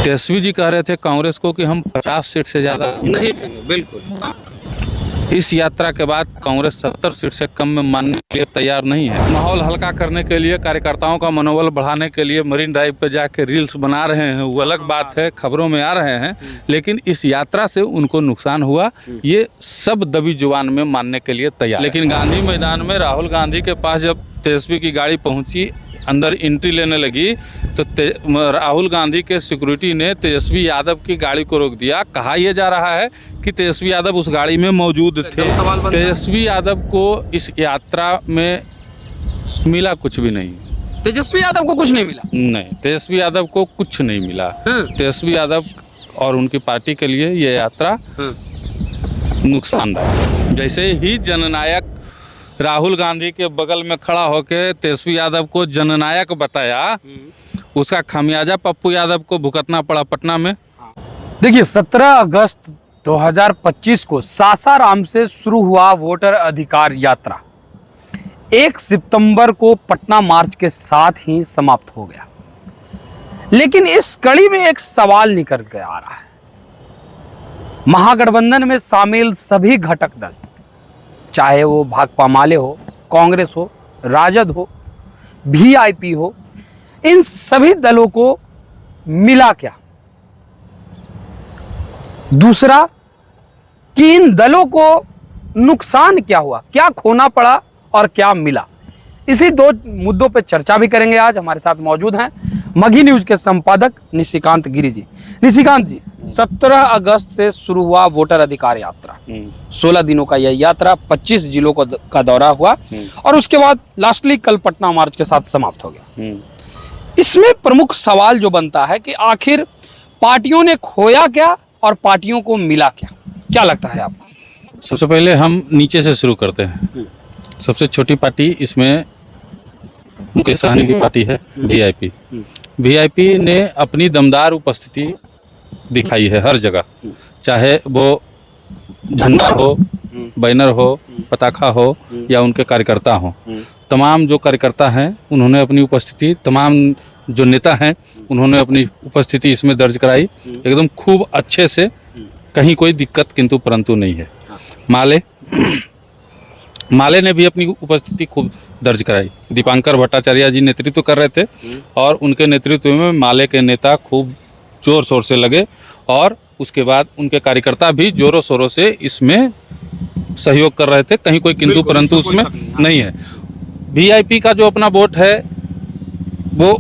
तेजस्वी जी कह रहे थे कांग्रेस को कि हम 50 सीट से ज़्यादा नहीं देंगे, बिल्कुल। इस यात्रा के बाद कांग्रेस 70 सीट से कम में मानने के लिए तैयार नहीं है। माहौल हल्का करने के लिए, कार्यकर्ताओं का मनोबल बढ़ाने के लिए मरीन ड्राइव पे जाके रील्स बना रहे हैं, वो अलग बात है, खबरों में आ रहे हैं। लेकिन इस यात्रा से उनको नुकसान हुआ, ये सब दबी जुबान में मानने के लिए तैयार। लेकिन गांधी मैदान में राहुल गांधी के पास जब तेजस्वी की गाड़ी पहुंची, अंदर एंट्री लेने लगी, तो राहुल गांधी के सिक्योरिटी ने तेजस्वी यादव की गाड़ी को रोक दिया। कहा यह जा रहा है कि तेजस्वी यादव उस गाड़ी में मौजूद थे। तेजस्वी यादव को इस यात्रा में मिला कुछ भी नहीं। तेजस्वी यादव को कुछ नहीं मिला? नहीं, तेजस्वी यादव को कुछ नहीं मिला। तेजस्वी यादव और उनकी पार्टी के लिए यह यात्रा नुकसानदायक। जैसे ही जननायक राहुल गांधी के बगल में खड़ा होकर तेजस्वी यादव को जननायक बताया, उसका खामियाजा पप्पू यादव को भुगतना पड़ा पटना में। देखिए, 17 अगस्त 2025 को सासाराम से शुरू हुआ वोटर अधिकार यात्रा 1 सितंबर को पटना मार्च के साथ ही समाप्त हो गया। लेकिन इस कड़ी में एक सवाल निकल के आ रहा है। महागठबंधन में शामिल सभी घटक दल, चाहे वो भाकपा माले हो, कांग्रेस हो, राजद हो, वीआईपी हो, इन सभी दलों को मिला क्या? दूसरा कि इन दलों को नुकसान क्या हुआ, क्या खोना पड़ा और क्या मिला? इसी 2 मुद्दों पर चर्चा भी करेंगे। आज हमारे साथ मौजूद हैं मगही न्यूज के संपादक निशिकांत गिरी जी। निशिकांत जी, 17 अगस्त से शुरू हुआ वोटर अधिकार यात्रा, 16 दिनों का यह यात्रा 25 जिलों का दौरा हुआ और उसके बाद लास्टली कल पटना मार्च के साथ समाप्त हो गया। इसमें प्रमुख सवाल जो बनता है कि आखिर पार्टियों ने खोया क्या और पार्टियों को मिला क्या? क्या लगता है आपको? सबसे पहले हम नीचे से शुरू करते हैं। सबसे छोटी पार्टी इसमें मुकेश सहनी की पार्टी है, वीआईपी। वीआईपी ने अपनी दमदार उपस्थिति दिखाई है हर जगह, चाहे वो झंडा हो, बैनर हो, पताखा हो या उनके कार्यकर्ता हो। तमाम जो कार्यकर्ता हैं उन्होंने अपनी उपस्थिति, तमाम जो नेता हैं उन्होंने अपनी उपस्थिति इसमें दर्ज कराई, एकदम खूब अच्छे से, कहीं कोई दिक्कत किंतु परंतु नहीं है। माले ने भी अपनी उपस्थिति खूब दर्ज कराई। दीपांकर भट्टाचार्य जी नेतृत्व कर रहे थे और उनके नेतृत्व में माले के नेता खूब जोर शोर से लगे और उसके बाद उनके कार्यकर्ता भी जोरों शोरों से इसमें सहयोग कर रहे थे। कहीं कोई किंतु परंतु उसमें नहीं है। वीआईपी का जो अपना वोट है वो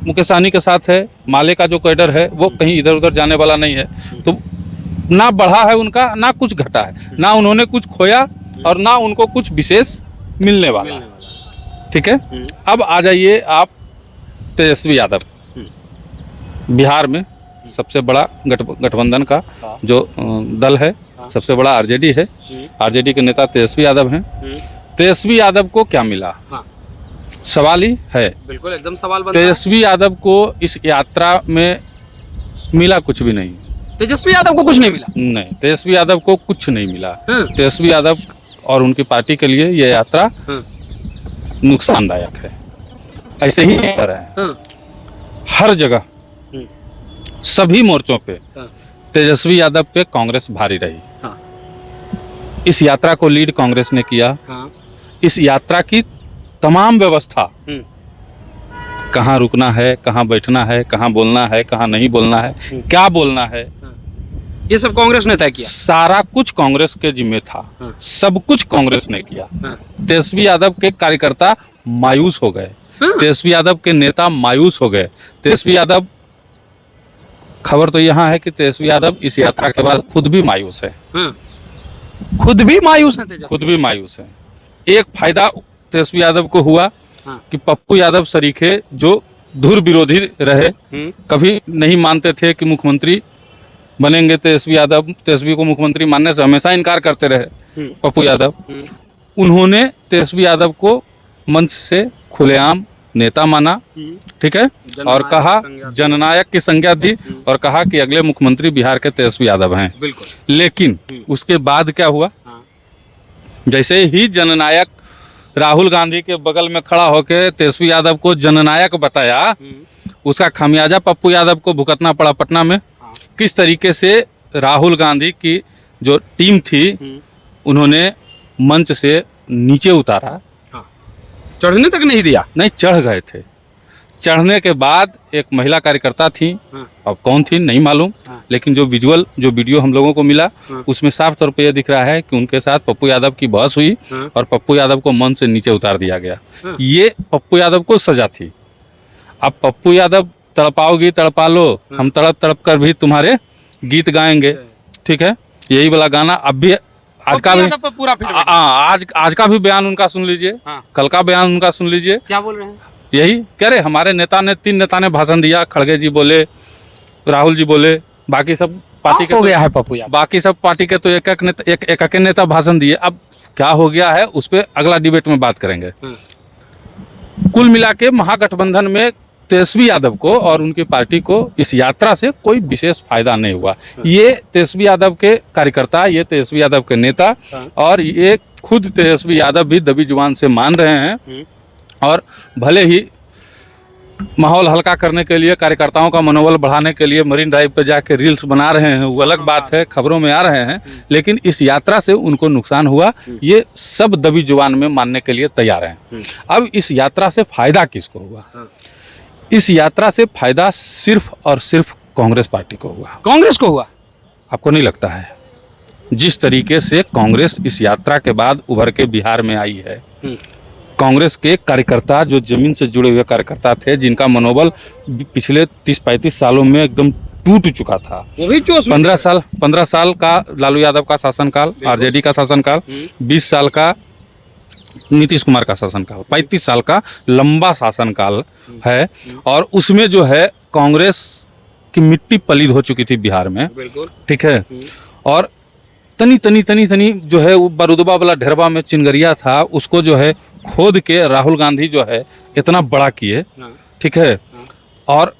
मुकेश सहनी के साथ है। माले का जो कैडर है वो कहीं इधर उधर जाने वाला नहीं है। तो ना बढ़ा है उनका, ना कुछ घटा है, ना उन्होंने कुछ खोया और ना उनको कुछ विशेष मिलने वाला। ठीक है, अब आ जाइए आप तेजस्वी यादव। बिहार में सबसे बड़ा गठबंधन का जो दल है, सबसे बड़ा आरजेडी है। आरजेडी के नेता तेजस्वी यादव हैं। तेजस्वी यादव को क्या मिला? सवाल ही है। बिल्कुल, एकदम सवाल बनता है। तेजस्वी यादव को इस यात्रा में मिला कुछ भी नहीं। तेजस्वी यादव को कुछ नहीं मिला? नहीं, तेजस्वी यादव को कुछ नहीं मिला। तेजस्वी यादव और उनकी पार्टी के लिए यह यात्रा नुकसानदायक है। ऐसे ही कर रहे हैं हर जगह, सभी मोर्चों पे तेजस्वी यादव पे कांग्रेस भारी रही। इस यात्रा को लीड कांग्रेस ने किया। इस यात्रा की तमाम व्यवस्था, कहाँ रुकना है, कहाँ बैठना है, कहाँ बोलना है, कहाँ नहीं बोलना है, क्या बोलना है, ये सब कांग्रेस ने तय किया। सारा कुछ कांग्रेस के जिम्मे था। सब कुछ कांग्रेस ने किया। तेजस्वी यादव के कार्यकर्ता मायूस हो गए। तेजस्वी यादव के नेता मायूस हो गए। तेजस्वी यादव, खबर तो यहाँ है कि तेजस्वी यादव इस यात्रा के बाद खुद भी मायूस है। खुद भी मायूस है? खुद भी मायूस है। एक फायदा तेजस्वी यादव को हुआ कि पप्पू यादव सरीखे, जो धुर विरोधी रहे, कभी नहीं मानते थे कि मुख्यमंत्री बनेंगे तेजस्वी यादव, तेजस्वी को मुख्यमंत्री मानने से हमेशा इनकार करते रहे पप्पू यादव, उन्होंने तेजस्वी यादव को मंच से खुलेआम नेता माना। ठीक है, और कहा, जननायक की संज्ञा दी और कहा कि अगले मुख्यमंत्री बिहार के तेजस्वी यादव हैं। लेकिन उसके बाद क्या हुआ? जैसे ही जननायक राहुल गांधी के बगल में खड़ा होकर तेजस्वी यादव को जननायक बताया, उसका खामियाजा पप्पू यादव को भुगतना पड़ा पटना में। किस तरीके से राहुल गांधी की जो टीम थी उन्होंने मंच से नीचे उतारा, चढ़ने तक नहीं दिया। नहीं चढ़ गए थे। चढ़ने के बाद एक महिला कार्यकर्ता थी, अब कौन थी नहीं मालूम, लेकिन जो वीडियो हम लोगों को मिला उसमें साफ तौर पे यह दिख रहा है कि उनके साथ पप्पू यादव की बहस हुई और पप्पू यादव को मंच से नीचे उतार दिया गया। ये पप्पू यादव को सजा थी। अब पप्पू यादव तड़पाओगी तड़पा लो, हम तड़प तड़प कर भी तुम्हारे गीत गाएंगे, ठीक है। यही वाला गाना अब भी आज का भी पूरा आज का भी बयान उनका सुन लीजिए, कल का बयान उनका सुन लीजिए। क्या बोल रहे हैं? यही कह रहे हमारे तीन नेता ने भाषण दिया, खड़गे जी बोले, राहुल जी बोले, बाकी सब पार्टी के हो गया है पप्पू यादव। बाकी सब पार्टी के तो एक नेता भाषण दिए। अब क्या हो गया है उस पर अगला डिबेट में बात करेंगे। कुल मिला के महागठबंधन में तेजस्वी यादव को और उनकी पार्टी को इस यात्रा से कोई विशेष फायदा नहीं हुआ। ये तेजस्वी यादव के कार्यकर्ता, ये तेजस्वी यादव के नेता और ये खुद तेजस्वी यादव भी दबी जुबान से मान रहे हैं और भले ही माहौल हल्का करने के लिए, कार्यकर्ताओं का मनोबल बढ़ाने के लिए मरीन ड्राइव पर जाके रील्स बना रहे हैं, वो अलग बात है, खबरों में आ रहे हैं, लेकिन इस यात्रा से उनको नुकसान हुआ, ये सब दबी जुबान में मानने के लिए तैयार हैं। अब इस यात्रा से फायदा किसको हुआ? इस यात्रा से फायदा सिर्फ और सिर्फ कांग्रेस पार्टी को हुआ। कांग्रेस को हुआ? आपको नहीं लगता है? जिस तरीके से कांग्रेस इस यात्रा के बाद उभर के बिहार में आई है, कांग्रेस के कार्यकर्ता जो जमीन से जुड़े हुए कार्यकर्ता थे, जिनका मनोबल पिछले 30-35 सालों में एकदम टूट चुका था, वो भी 15 साल का लालू यादव का शासनकाल, आरजेडी का शासनकाल, 20 साल का नीतीश कुमार का शासनकाल, 35 साल का लंबा शासनकाल है। और उसमें जो है कांग्रेस की मिट्टी पलीद हो चुकी थी बिहार में, ठीक है। और तनी जो है वो बारूदबा वाला ढेरवा में चिनगरिया था, उसको जो है खोद के राहुल गांधी जो है इतना बड़ा किए, ठीक है। और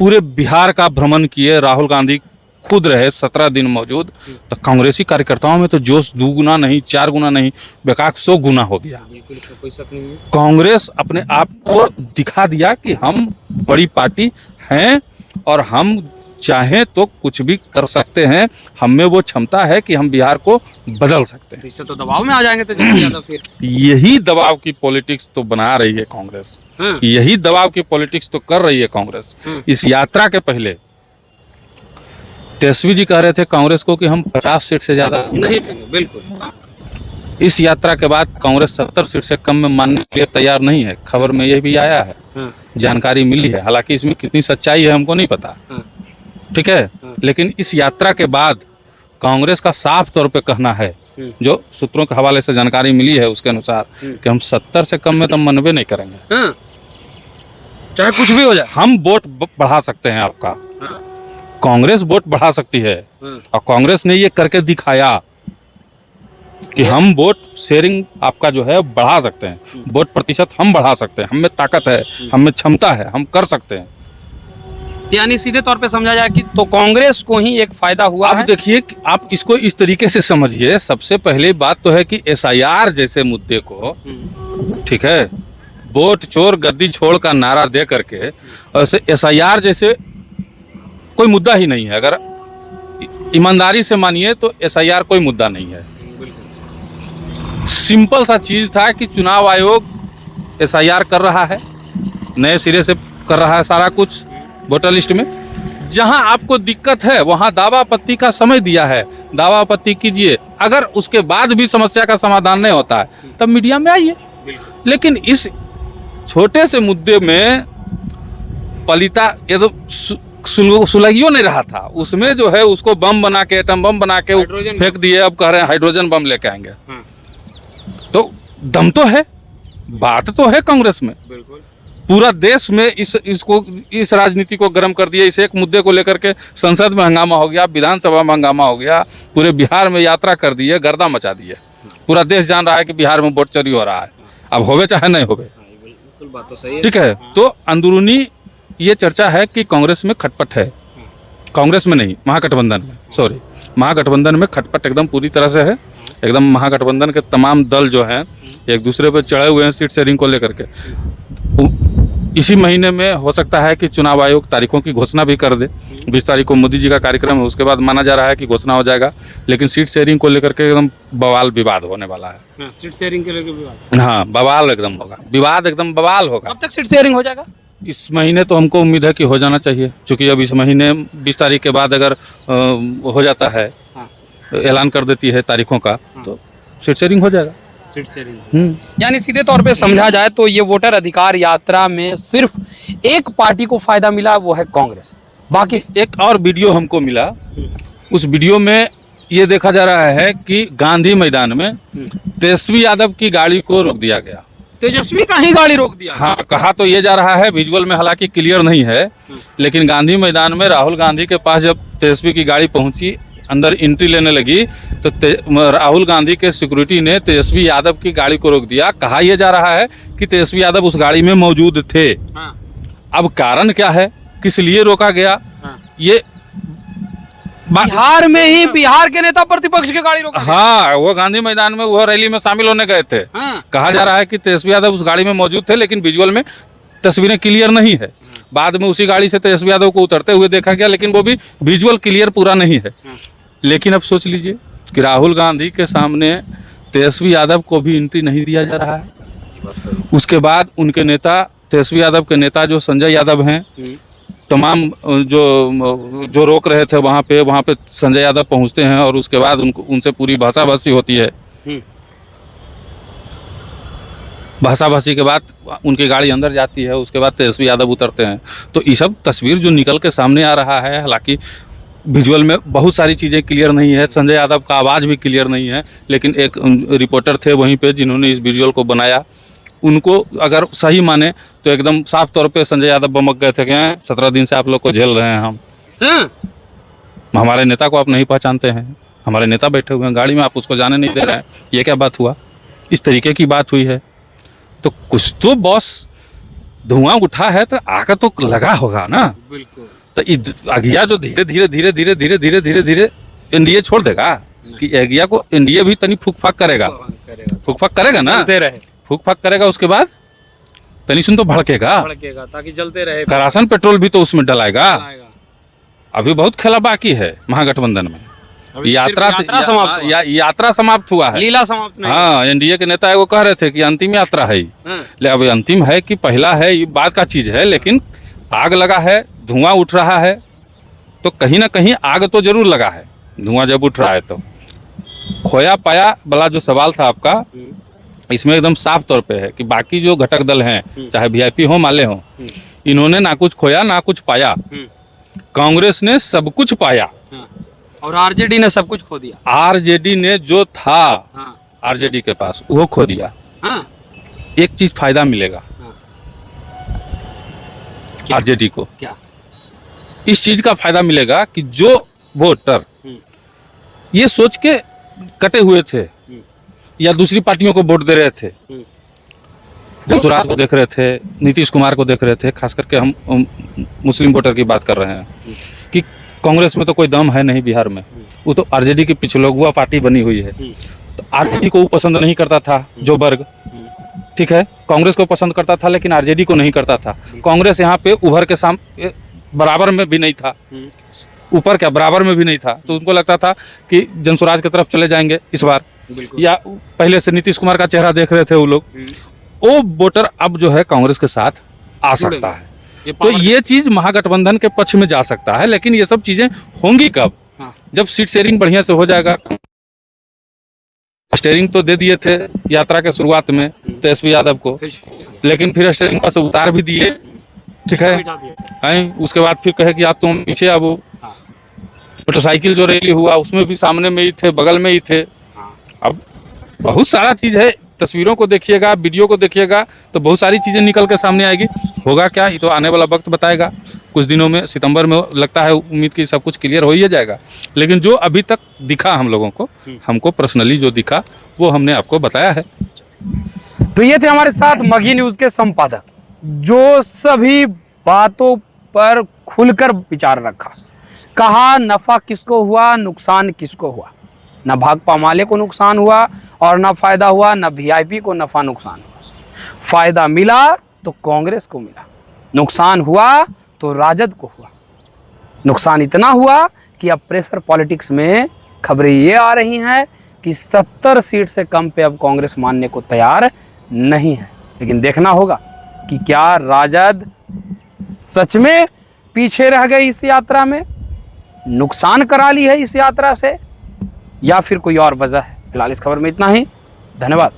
पूरे बिहार का भ्रमण किए, राहुल गांधी खुद रहे 17 दिन मौजूद। तो कांग्रेसी कार्यकर्ताओं में तो जोश 2 गुना नहीं, 4 गुना नहीं, बेकाक 100 गुना हो गया। कोई शक नहीं है। कांग्रेस अपने आप को दिखा दिया कि हम बड़ी पार्टी हैं और हम चाहें तो कुछ भी कर सकते हैं, हम में वो क्षमता है कि हम बिहार को बदल सकते हैं। इससे तो दबाव में आ जाएंगे तेजस्वी यादव फिर। यही दबाव की पॉलिटिक्स तो बना रही है कांग्रेस, यही दबाव की पॉलिटिक्स तो कर रही है कांग्रेस। इस यात्रा के पहले तेजस्वी जी कह रहे थे कांग्रेस को कि हम 50 सीट से ज्यादा नहीं, बिल्कुल। इस यात्रा के बाद कांग्रेस 70 सीट से कम में मानने के लिए तैयार नहीं है। खबर में यह भी आया है, जानकारी मिली है, हालांकि इसमें कितनी सच्चाई है हमको नहीं पता, ठीक है। लेकिन इस यात्रा के बाद कांग्रेस का साफ तौर पे कहना है, जो सूत्रों के हवाले से जानकारी मिली है उसके अनुसार, कि हम 70 से कम में तो मनबे नहीं करेंगे, चाहे कुछ भी हो जाए। हम वोट बढ़ा सकते हैं आपका, कांग्रेस वोट बढ़ा सकती है, और कांग्रेस ने ये करके दिखाया कि हम वोट शेयरिंग आपका जो है बढ़ा सकते हैं, वोट प्रतिशत हम बढ़ा सकते हैं, हम में ताकत है, हम में क्षमता है, हम कर सकते हैं। यानी सीधे तौर पे समझा जाए कि तो कांग्रेस को ही एक फायदा हुआ है। अब देखिए आप इसको इस तरीके से समझिए। सबसे पहले बात तो है कि SIR जैसे मुद्दे को, ठीक है, वोट चोर गद्दी छोड़ का नारा दे करके, और SIR जैसे कोई मुद्दा ही नहीं है। अगर ईमानदारी से मानिए तो SIR कोई मुद्दा नहीं है। सिंपल सा चीज था कि चुनाव आयोग SIR कर रहा है, नए सिरे से कर रहा है सारा कुछ वोटर लिस्ट में। जहां आपको दिक्कत है वहां दावा आपत्ति का समय दिया है, दावा आपत्ति कीजिए। अगर उसके बाद भी समस्या का समाधान नहीं होता है तब मीडिया में आइए। लेकिन इस छोटे से मुद्दे में पलिता ये तो सुलगियो नहीं रहा था, उसमें जो है उसको बम बना के, एटम बम बना के फेंक दिए। अब कह रहे हैं हाइड्रोजन बम लेके आएंगे। तो दम तो है, बात तो है कांग्रेस में। पूरा देश में इस राजनीति को गर्म कर दिया। इस एक मुद्दे को लेकर के संसद में हंगामा हो गया, विधानसभा में हंगामा हो गया, पूरे बिहार में यात्रा कर दिए, गर्दा मचा दिए। पूरा देश जान रहा है कि बिहार में वोट चोरी हो रहा है, अब होवे चाहे नहीं होवे, बात तो सही है, ठीक है। तो अंदरूनी ये चर्चा है कि कांग्रेस में खटपट है, कांग्रेस में नहीं, महागठबंधन में, सॉरी, महागठबंधन में खटपट एकदम पूरी तरह से है। एकदम महागठबंधन के तमाम दल जो हैं एक दूसरे पर चढ़े हुए हैं सीट शेयरिंग को लेकर के। इसी महीने में हो सकता है कि चुनाव आयोग तारीखों की घोषणा भी कर दे। 20 तारीख को मोदी जी का कार्यक्रम है, उसके बाद माना जा रहा है कि घोषणा हो जाएगा। लेकिन सीट शेयरिंग को लेकर के एकदम बवाल विवाद होने वाला है। सीट शेयरिंग के लेके विवाद, हाँ, बवाल एकदम होगा, विवाद एकदम बवाल होगा। कब तक सीट शेयरिंग हो जाएगा? इस महीने तो हमको उम्मीद है कि हो जाना चाहिए, क्योंकि अब इस महीने 20 तारीख के बाद अगर हो जाता है, हाँ। ऐलान कर देती है तारीखों का, तो सीट शेयरिंग हो जाएगा। सीट शेयरिंग यानी सीधे तौर पे समझा जाए तो ये वोटर अधिकार यात्रा में सिर्फ एक पार्टी को फायदा मिला, वो है कांग्रेस। बाकी एक और वीडियो हमको मिला, उस वीडियो में ये देखा जा रहा है कि गांधी मैदान में तेजस्वी यादव की गाड़ी को रोक दिया गया। तेजस्वी का ही गाड़ी रोक दिया? हाँ, कहा तो ये जा रहा है, विजुअल में हालांकि क्लियर नहीं है, लेकिन गांधी मैदान में राहुल गांधी के पास जब तेजस्वी की गाड़ी पहुंची, अंदर एंट्री लेने लगी, तो राहुल गांधी के सिक्योरिटी ने तेजस्वी यादव की गाड़ी को रोक दिया। कहा यह जा रहा है कि तेजस्वी यादव उस गाड़ी में मौजूद थे। हाँ। अब कारण क्या है, किस लिए रोका गया, हाँ। ये बिहार में ही बिहार के नेता प्रतिपक्ष की गाड़ी रोका? हाँ, वो गांधी मैदान में वो रैली में शामिल होने गए थे। हाँ। कहा जा रहा है कि तेजस्वी यादव उस गाड़ी में मौजूद थे, लेकिन विजुअल में तस्वीरें क्लियर नहीं है। बाद में उसी गाड़ी से तेजस्वी यादव को उतरते हुए देखा गया, लेकिन वो भी विजुअल क्लियर पूरा नहीं है। लेकिन अब सोच लीजिए कि राहुल गांधी के सामने तेजस्वी यादव को भी एंट्री नहीं दिया जा रहा है। उसके बाद उनके नेता, तेजस्वी यादव के नेता जो संजय यादव हैं, तमाम जो रोक रहे थे वहाँ पे संजय यादव पहुँचते हैं और उसके बाद उनसे पूरी भाषाभाषी होती है। भाषाभाषी के बाद उनकी गाड़ी अंदर जाती है, उसके बाद तेजस्वी यादव उतरते हैं। तो ये सब तस्वीर जो निकल के सामने आ रहा है, हालांकि विजुअल में बहुत सारी चीज़ें क्लियर नहीं है, संजय यादव का आवाज़ भी क्लियर नहीं है, लेकिन एक रिपोर्टर थे वहीं पे जिन्होंने इस विजुअल को बनाया, उनको अगर सही माने तो एकदम साफ तौर पे संजय यादव बमक गए थे कि 17 दिन से आप लोग को झेल रहे हैं हम। हमारे नेता को आप नहीं पहचानते हैं, हमारे नेता बैठे हुए हैं गाड़ी में, आप उसको जाने नहीं दे रहे हैं। ये क्या बात हुआ? इस तरीके की बात हुई है तो कुछ तो बॉस धुआं उठा है, तो आकर तो लगा होगा ना। बिल्कुल। तो अगिया जो धीरे धीरे एनडीए छोड़ देगा कि अगिया को एनडीए भी तनी फूक फाक करेगा, फूक फाक करेगा ना, फूक फाक करेगा, उसके बाद तनी सुन तो भड़केगा ताकि जलते रहे। करासन पेट्रोल भी तो उसमें डलाएगा। अभी बहुत खेला बाकी है महागठबंधन में। यात्रा समाप्त हुआ है, लीला समाप्त नहीं। हाँ, एनडीए के नेता वो कह रहे थे कि अंतिम यात्रा है। अब अंतिम है कि पहला है, ये बात का चीज है, लेकिन आग लगा है, धुआं उठ रहा है, तो कहीं ना कहीं आग तो जरूर लगा है। धुआं जब उठ रहा है तो खोया पाया वाला जो सवाल था आपका, इसमें एकदम साफ तौर पे है कि बाकी जो घटक दल हैं, चाहे वीआईपी हो माले हो, इन्होंने ना कुछ खोया ना कुछ पाया। कांग्रेस ने सब कुछ पाया और आरजेडी ने सब कुछ खो दिया। आरजेडी ने जो था आरजेडी के पास वो खो दिया। एक चीज फायदा मिलेगा आरजेडी को, क्या? इस चीज का फायदा मिलेगा कि जो वोटर ये सोच के कटे हुए थे या दूसरी पार्टियों को वोट दे रहे थे, जयसुराज को देख रहे थे, नीतीश कुमार को देख रहे थे, खास करके हम मुस्लिम वोटर की बात कर रहे हैं कि कांग्रेस में तो कोई दम है नहीं बिहार में, वो तो आरजेडी की पिछलोगुआ पार्टी बनी हुई है। तो आरजेडी को वो पसंद नहीं करता था जो वर्ग, ठीक है, कांग्रेस को पसंद करता था लेकिन आरजेडी को नहीं करता था। कांग्रेस यहाँ पे उभर के सामने बराबर में भी नहीं था, ऊपर क्या बराबर में भी नहीं था, तो उनको लगता था कि जनसुराज की तरफ चले जाएंगे इस बार, या पहले से नीतीश कुमार का चेहरा देख रहे थे वो लोग। वो वोटर अब जो है कांग्रेस के साथ आ सकता है, तो ये चीज महागठबंधन के पक्ष में जा सकता है। लेकिन ये सब चीजें होंगी कब? जब सीट शेयरिंग बढ़िया से हो जाएगा। स्टेयरिंग तो दे दिए थे यात्रा के शुरुआत में तेजस्वी यादव को, लेकिन फिर स्टेयरिंग पर से उतार भी दिए, ठीक है। उसके बाद फिर कहे कि आप तुम पीछे अब मोटरसाइकिल जो रैली हुआ उसमें भी सामने में ही थे, बगल में ही थे। अब बहुत सारा चीज है, तस्वीरों को देखिएगा, वीडियो को देखिएगा तो बहुत सारी चीजें निकल के सामने आएगी। होगा क्या, ये तो आने वाला वक्त बताएगा। कुछ दिनों में सितंबर में लगता है, उम्मीद की सब कुछ क्लियर हो ही जाएगा। लेकिन जो अभी तक दिखा हम लोगों को, हमको पर्सनली जो दिखा वो हमने आपको बताया है। तो ये थे हमारे साथ मघी न्यूज के संपादक, जो सभी बातों पर खुलकर विचार रखा। कहा नफा किसको हुआ, नुकसान किसको हुआ। न भाकपा माले को नुकसान हुआ और न फायदा हुआ, न वीआईपी को नफा नुकसान हुआ। फायदा मिला तो कांग्रेस को मिला, नुकसान हुआ तो राजद को हुआ, नुकसान इतना हुआ कि अब प्रेशर पॉलिटिक्स में खबरें ये आ रही हैं कि 70 सीट से कम पे अब कांग्रेस मानने को तैयार नहीं है। लेकिन देखना होगा कि क्या राजद सच में पीछे रह गई इस यात्रा में, नुकसान करा ली है इस यात्रा से, या फिर कोई और वजह है। फिलहाल इस खबर में इतना ही। धन्यवाद।